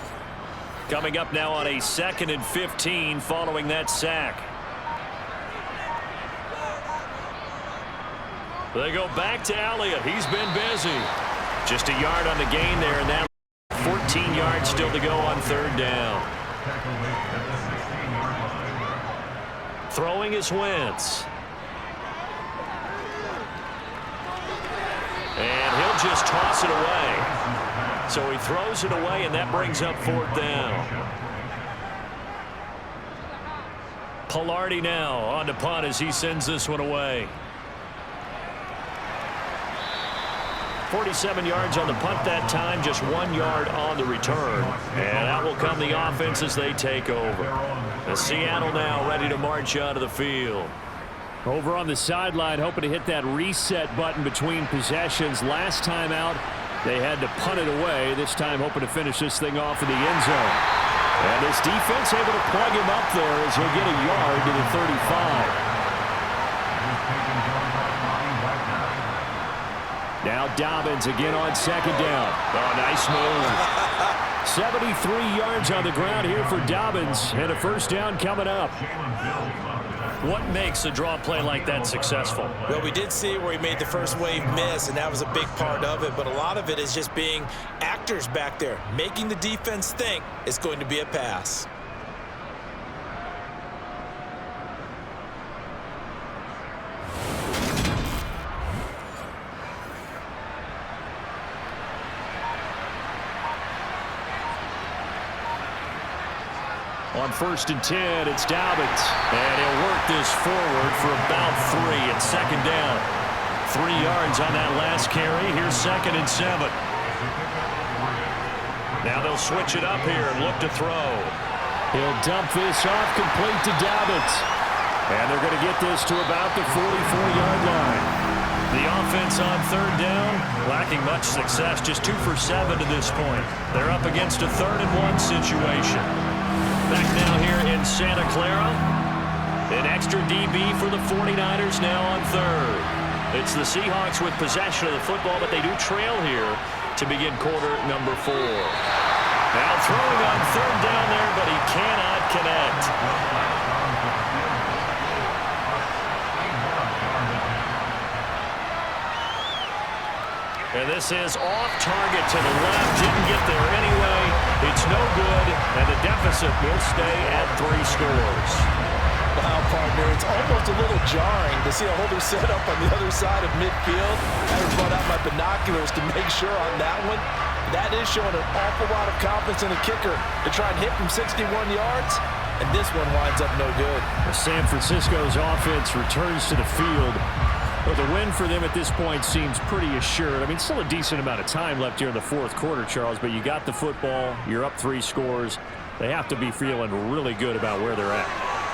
Coming up now on a 2nd and 15 following that sack. They go back to Elliott. He's been busy. Just a yard on the gain there, and that 14 yards still to go on 3rd down. Throwing is Wentz. And he'll just toss it away. So he throws it away, and that brings up 4th down. Pilardi now on the punt as he sends this one away. 47 yards on the punt that time, just 1 yard on the return. And out will come the offense as they take over. The Seattle now ready to march out of the field. Over on the sideline, hoping to hit that reset button between possessions. Last time out, they had to punt it away. This time hoping to finish this thing off in the end zone. And this defense able to plug him up there as he'll get a yard to the 35. Now Dobbins again on 2nd down. Oh, nice move. 73 yards on the ground here for Dobbins, and a 1st down coming up. What makes a draw play like that successful? Well, we did see where he made the first wave miss, and that was a big part of it. But a lot of it is just being actors back there, making the defense think it's going to be a pass. On 1st and 10, it's Dobbins. And he'll work this forward for about 3 at 2nd down. 3 yards on that last carry. Here's 2nd and 7. Now they'll switch it up here and look to throw. He'll dump this off complete to Dobbins. And they're going to get this to about the 44-yard line. The offense on 3rd down, lacking much success, just 2 for 7 to this point. They're up against a 3rd and 1 situation. Back now here in Santa Clara. An extra DB for the 49ers now on 3rd. It's the Seahawks with possession of the football, but they do trail here to begin quarter number 4. Now throwing on 3rd down there, but he cannot connect. And this is off target to the left. Didn't get there anyway. It's no good. And the deficit will stay at 3 scores. Wow, partner, it's almost a little jarring to see a holder set up on the other side of midfield. I brought out my binoculars to make sure on that one. That is showing an awful lot of confidence in the kicker to try and hit from 61 yards. And this one winds up no good. San Francisco's offense returns to the field. Well, the win for them at this point seems pretty assured. I mean, still a decent amount of time left here in the fourth quarter, Charles, but you got the football. You're up 3 scores. They have to be feeling really good about where they're at.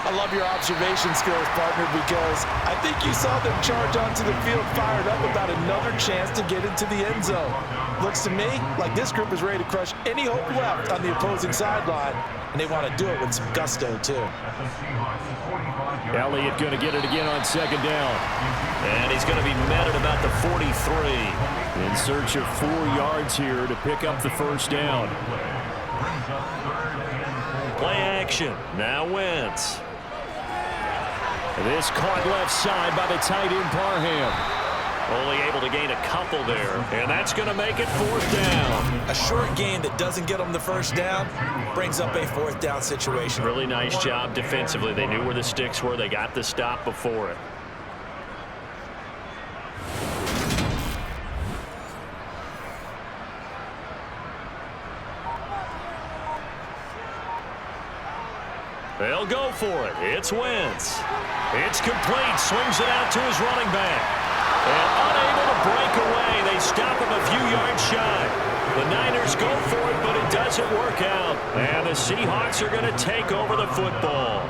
I love your observation skills, partner, because I think you saw them charge onto the field fired up about another chance to get into the end zone. Looks to me like this group is ready to crush any hope left on the opposing sideline, and they want to do it with some gusto, too. Elliott going to get it again on 2nd down. And he's going to be met at about the 43. In search of 4 yards here to pick up the first down. Play action. Now Wentz. This caught left side by the tight end Parham. Only able to gain a couple there, and that's going to make it 4th down. A short game that doesn't get them the first down brings up a 4th down situation. Really nice job defensively. They knew where the sticks were. They got the stop before it. They'll go for it. It's Wentz. It's complete. Swings it out to his running back. And unable to break away. They stop him a few yards shy. The Niners go for it, but it doesn't work out. And the Seahawks are going to take over the football.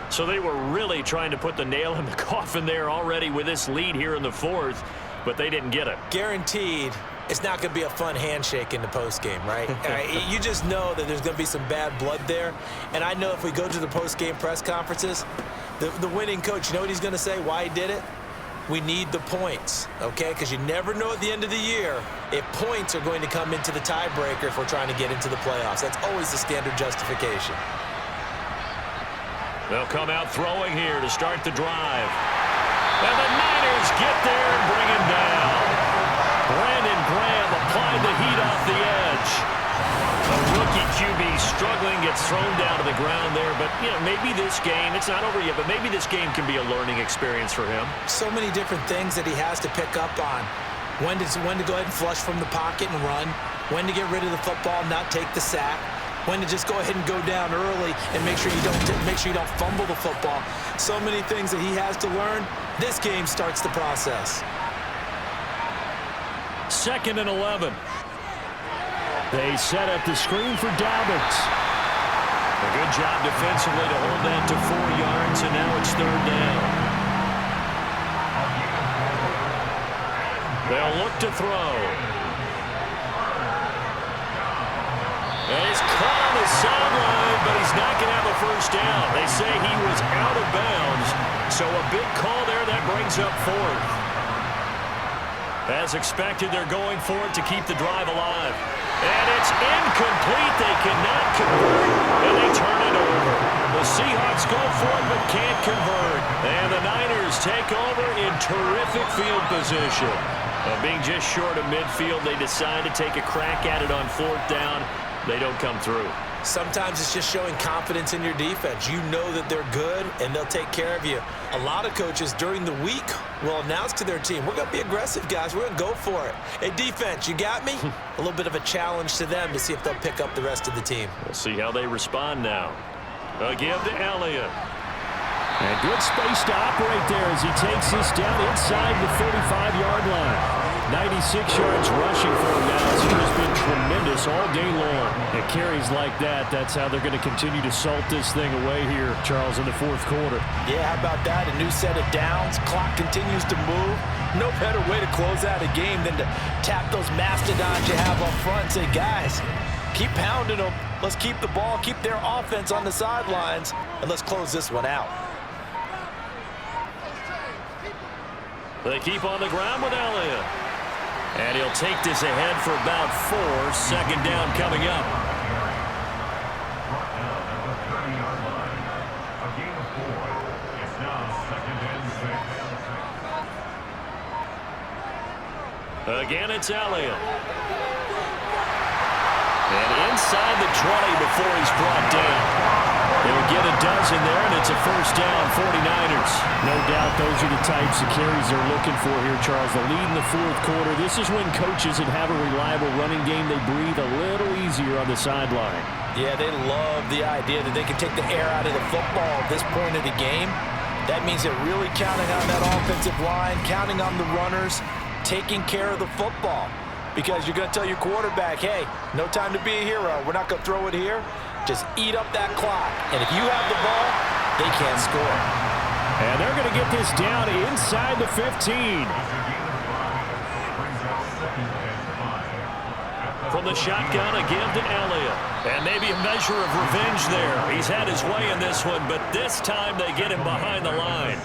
So they were really trying to put the nail in the coffin there already with this lead here in the 4th, but they didn't get it. Guaranteed. It's not going to be a fun handshake in the postgame, right? You just know that there's going to be some bad blood there. And I know if we go to the postgame press conferences, the winning coach, you know what he's going to say, why he did it? We need the points, okay? Because you never know at the end of the year if points are going to come into the tiebreaker if we're trying to get into the playoffs. That's always the standard justification. They'll come out throwing here to start the drive. And the Niners get there and bring him down. Brandon Graham applied the heat off the edge. A rookie QB struggling, gets thrown down to the ground there. But, you know, maybe this game, it's not over yet, but maybe this game can be a learning experience for him. So many different things that he has to pick up on. When to go ahead and flush from the pocket and run. When to get rid of the football, not take the sack. When to just go ahead and go down early and make sure you don't fumble the football. So many things that he has to learn. This game starts the process. 2nd and 11. They set up the screen for Dobbins. A good job defensively to hold that to 4 yards, and now it's 3rd down. They'll look to throw. And he's caught on the sideline, but he's not going to have a first down. They say he was out of bounds, so a big call there that brings up 4th. As expected, they're going for it to keep the drive alive. And it's incomplete. They cannot convert, and they turn it over. The Seahawks go for it but can't convert. And the Niners take over in terrific field position. Being just short of midfield, they decide to take a crack at it on 4th down. They don't come through. Sometimes it's just showing confidence in your defense. You know that they're good, and they'll take care of you. A lot of coaches during the week will announce to their team, we're going to be aggressive, guys. We're going to go for it. Hey, defense, you got me? A little bit of a challenge to them to see if they'll pick up the rest of the team. We'll see how they respond now. They'll give to Elliott. And good space to operate there as he takes this down inside the 35-yard line. 96 yards rushing for him now. He has been tremendous all day long. It carries like that. That's how they're going to continue to salt this thing away here, Charles, in the 4th quarter. Yeah, how about that? A new set of downs. Clock continues to move. No better way to close out a game than to tap those mastodons you have up front and say, guys, keep pounding them. Let's keep the ball, keep their offense on the sidelines, and let's close this one out. They keep on the ground with Elliott. And he'll take this ahead for about 4. 2nd down coming up. Again, it's Elliott. And inside the 20 before he's brought down. They'll get a dozen there, and it's a first down, 49ers. No doubt those are the types of carries they're looking for here, Charles. The lead in the fourth quarter. This is when coaches that have a reliable running game, they breathe a little easier on the sideline. Yeah, they love the idea that they can take the air out of the football at this point of the game. That means they're really counting on that offensive line, counting on the runners, taking care of the football. Because you're going to tell your quarterback, hey, no time to be a hero. We're not going to throw it here. Just eat up that clock. And if you have the ball, they can't score. And they're going to get this down inside the 15. From the shotgun, again to Elliott. And maybe a measure of revenge there. He's had his way in this one, but this time they get him behind the line.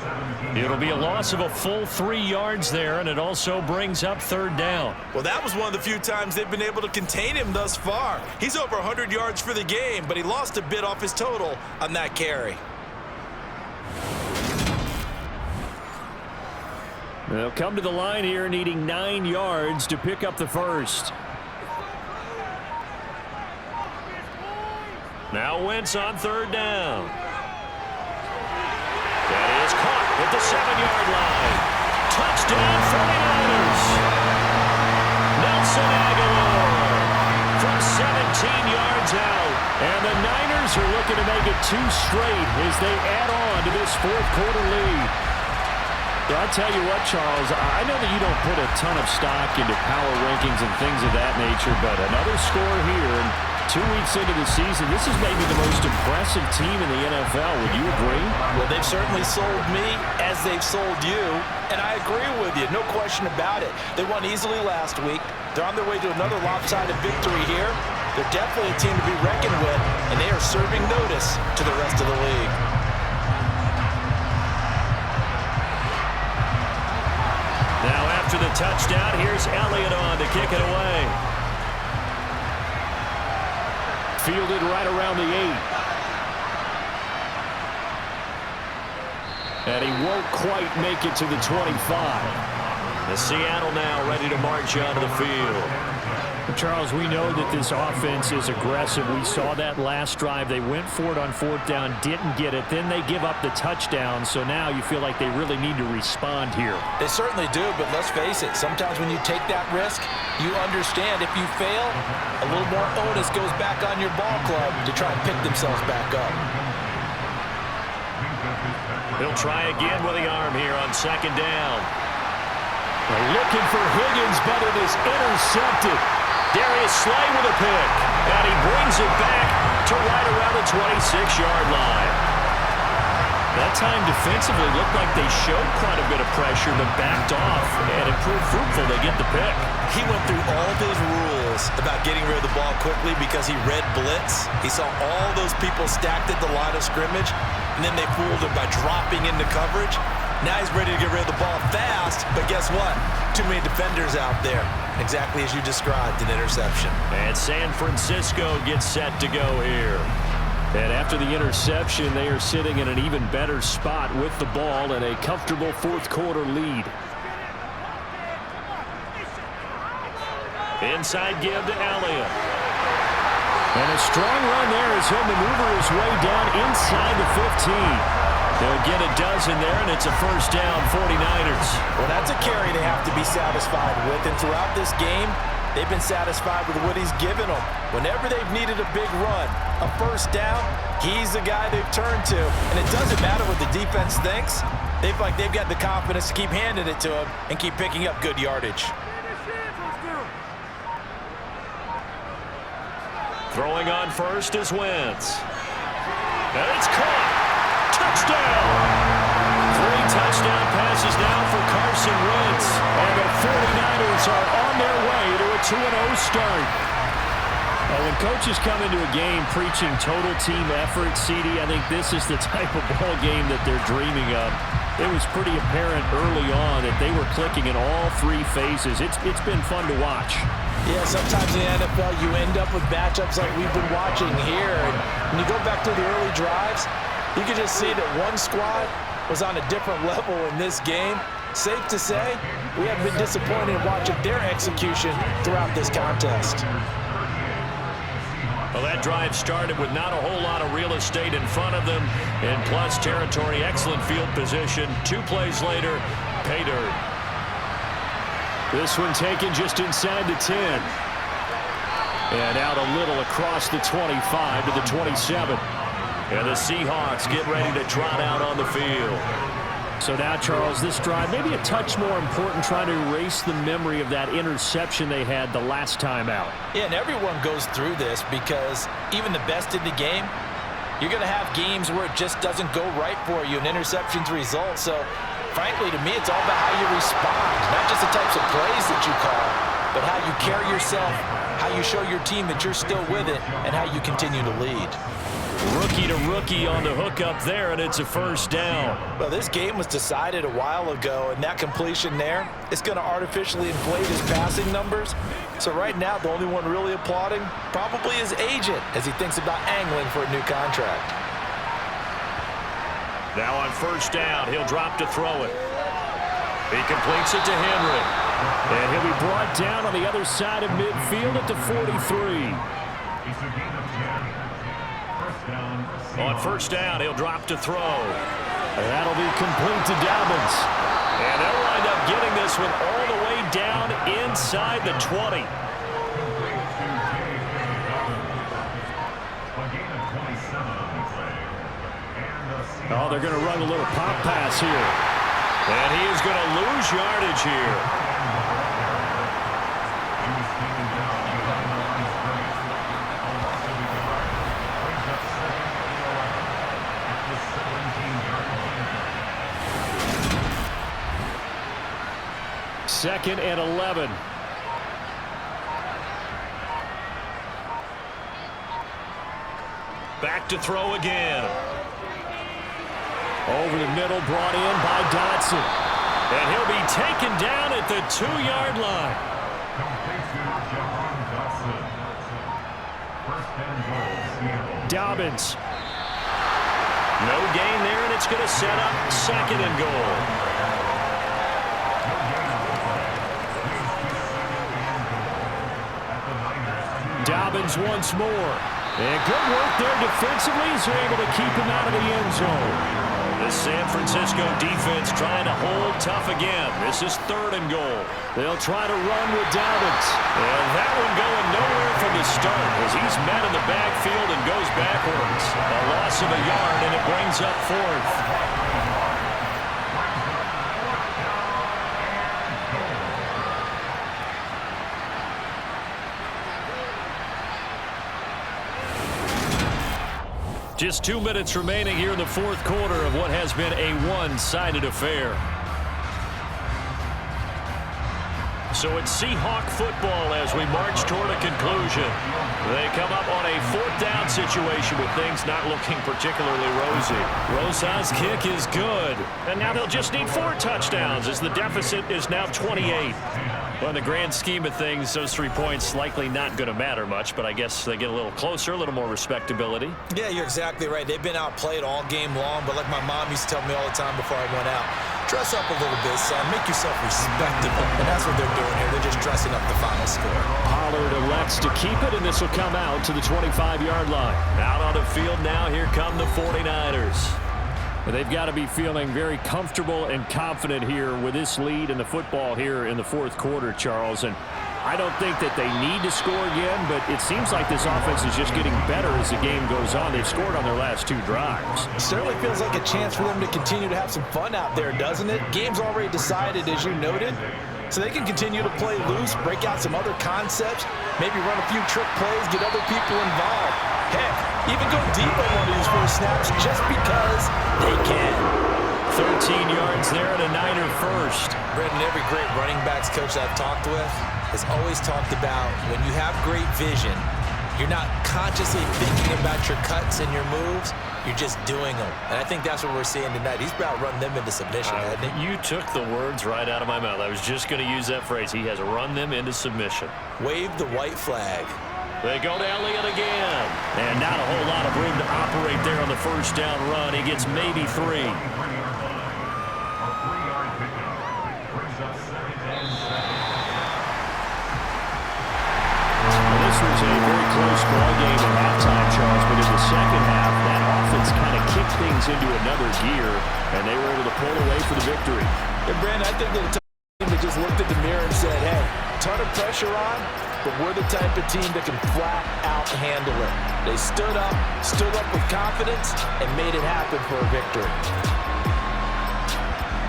It'll be a loss of a full 3 yards there, and it also brings up third down. Well, that was one of the few times they've been able to contain him thus far. He's over 100 yards for the game, but he lost a bit off his total on that carry. They'll come to the line here needing 9 yards to pick up the first. Now Wentz on third down. That is caught at the 7-yard line. Touchdown 49ers. Nelson Aguilar from 17 yards out. And the Niners are looking to make it 2 straight as they add on to this fourth quarter lead. Yeah, I'll tell you what, Charles, I know that you don't put a ton of stock into power rankings and things of that nature, but another score here, and 2 weeks into the season, this is maybe the most impressive team in the NFL. Would you agree? Well, they've certainly sold me as they've sold you, and I agree with you, no question about it. They won easily last week. They're on their way to another lopsided victory here. They're definitely a team to be reckoned with, and they are serving notice to the rest of the league. Now after the touchdown, here's Elliott on to kick it away. Fielded right around the 8. And he won't quite make it to the 25. The Seattle now ready to march onto the field. Charles, we know that this offense is aggressive. We saw that last drive. They went for it on fourth down, didn't get it. Then they give up the touchdown. So now you feel like they really need to respond here. They certainly do, but let's face it. Sometimes when you take that risk, you understand if you fail, a little more onus goes back on your ball club to try and pick themselves back up. He'll try again with the arm here on second down. They're looking for Higgins, but it is intercepted. Darius Slay with a pick, and he brings it back to right around the 26-yard line. That time defensively looked like they showed quite a bit of pressure, but backed off, and it proved fruitful. They get the pick. He went through all of his rules about getting rid of the ball quickly because he read blitz. He saw all those people stacked at the line of scrimmage, and then they fooled him by dropping into coverage. Now he's ready to get rid of the ball fast, but guess what? Too many defenders out there. Exactly as you described, an interception. And San Francisco gets set to go here. And after the interception, they are sitting in an even better spot with the ball and a comfortable fourth quarter lead. Inside give to Elliott. And a strong run there as he'll maneuver his way down inside the 15. They'll get a dozen there, and it's a first down, 49ers. Well, that's a carry they have to be satisfied with, and throughout this game, they've been satisfied with what he's given them. Whenever they've needed a big run, a first down, he's the guy they've turned to. And it doesn't matter what the defense thinks. They've got the confidence to keep handing it to him and keep picking up good yardage. Throwing on first is Wentz. And it's caught. Touchdown! 3 touchdown passes now for Carson Wentz. And the 49ers are on their way to a 2-0 start. Well, when coaches come into a game preaching total team effort, CD, I think this is the type of ball game that they're dreaming of. It was pretty apparent early on that they were clicking in all 3 phases. It's been fun to watch. Yeah, sometimes in the NFL you end up with matchups like we've been watching here. And when you go back to the early drives, you can just see that one squad was on a different level in this game. safe to say we have been disappointed in watching their execution throughout this contest. Well, that drive started with not a whole lot of real estate in front of them. In plus territory, excellent field position. 2 plays later, pay dirt. This one taken just inside the 10. And out a little across the 25 to the 27. And the Seahawks get ready to trot out on the field. So now, Charles, this drive maybe a touch more important, trying to erase the memory of that interception they had the last time out. Yeah, and everyone goes through this because even the best in the game, you're going to have games where it just doesn't go right for you, and interceptions result. So, frankly, to me, it's all about how you respond, not just the types of plays that you call, but how you carry yourself, how you show your team that you're still with it, and how you continue to lead. Rookie to rookie on the hook up there, and it's a first down. Well, this game was decided a while ago, and that completion there is going to artificially inflate his passing numbers. So right now, the only one really applauding probably his agent as he thinks about angling for a new contract. Now on first down, he'll drop to throw it. He completes it to Henry. And he'll be brought down on the other side of midfield at the 43. On first down, he'll drop to throw. And that'll be complete to Dobbins. And they'll wind up getting this one all the way down inside the 20. Oh, they're going to run a little pop pass here. And he is going to lose yardage here. Second and 11. Back to throw again. Over the middle, brought in by Dotson. And he'll be taken down at the 2-yard line. Dobbins. No gain there, and it's going to set up second and goal. Dobbins once more. And good work there defensively as they're able to keep him out of the end zone. The San Francisco defense trying to hold tough again. This is third and goal. They'll try to run with Dobbins. And that one going nowhere from the start as he's met in the backfield and goes backwards. A loss of a yard, and it brings up fourth. Just 2 minutes remaining here in the fourth quarter of what has been a one-sided affair. So it's Seahawk football as we march toward a conclusion. They come up on a fourth down situation with things not looking particularly rosy. Rosa's kick is good. And now they'll just need 4 touchdowns as the deficit is now 28. Well, in the grand scheme of things, those 3 points likely not going to matter much, but I guess they get a little closer, a little more respectability. Yeah, you're exactly right. They've been outplayed all game long, but like my mom used to tell me all the time before I went out, dress up a little bit, son. Make yourself respectable. And that's what they're doing here. They're just dressing up the final score. Pollard elects to keep it, and this will come out to the 25-yard line. Out on the field now, here come the 49ers. They've got to be feeling very comfortable and confident here with this lead in the football here in the fourth quarter, Charles. And I don't think that they need to score again, but it seems like this offense is just getting better as the game goes on. They've scored on their last 2 drives. It certainly feels like a chance for them to continue to have some fun out there, doesn't it? Game's already decided, as you noted. So they can continue to play loose, break out some other concepts, maybe run a few trick plays, get other people involved. Heck, even go deep on one of these first snaps just because they can. 13 yards there and a Niner first. Brendan, every great running backs coach I've talked with has always talked about when you have great vision, you're not consciously thinking about your cuts and your moves, you're just doing them. And I think that's what we're seeing tonight. He's about run them into submission, hasn't he? You took the words right out of my mouth. I was just going to use that phrase. He has run them into submission. Wave the white flag. They go to Elliott again. And not a whole lot of room to operate there on the first down run. He gets maybe 3. close ball game at halftime, Charles, but in the second half, that offense kind of kicked things into another gear, and they were able to pull away for the victory. And Brandon, I think that team that just looked at the mirror and said, hey, ton of pressure on, but we're the type of team that can flat out handle it. They stood up with confidence, and made it happen for a victory.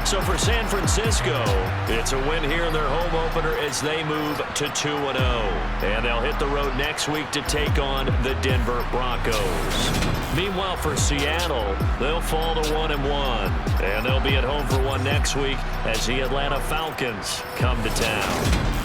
So for San Francisco, it's a win here in their home opener as they move to 2-0. And they'll hit the road next week to take on the Denver Broncos. Meanwhile, for Seattle, they'll fall to 1-1. And they'll be at home for one next week as the Atlanta Falcons come to town.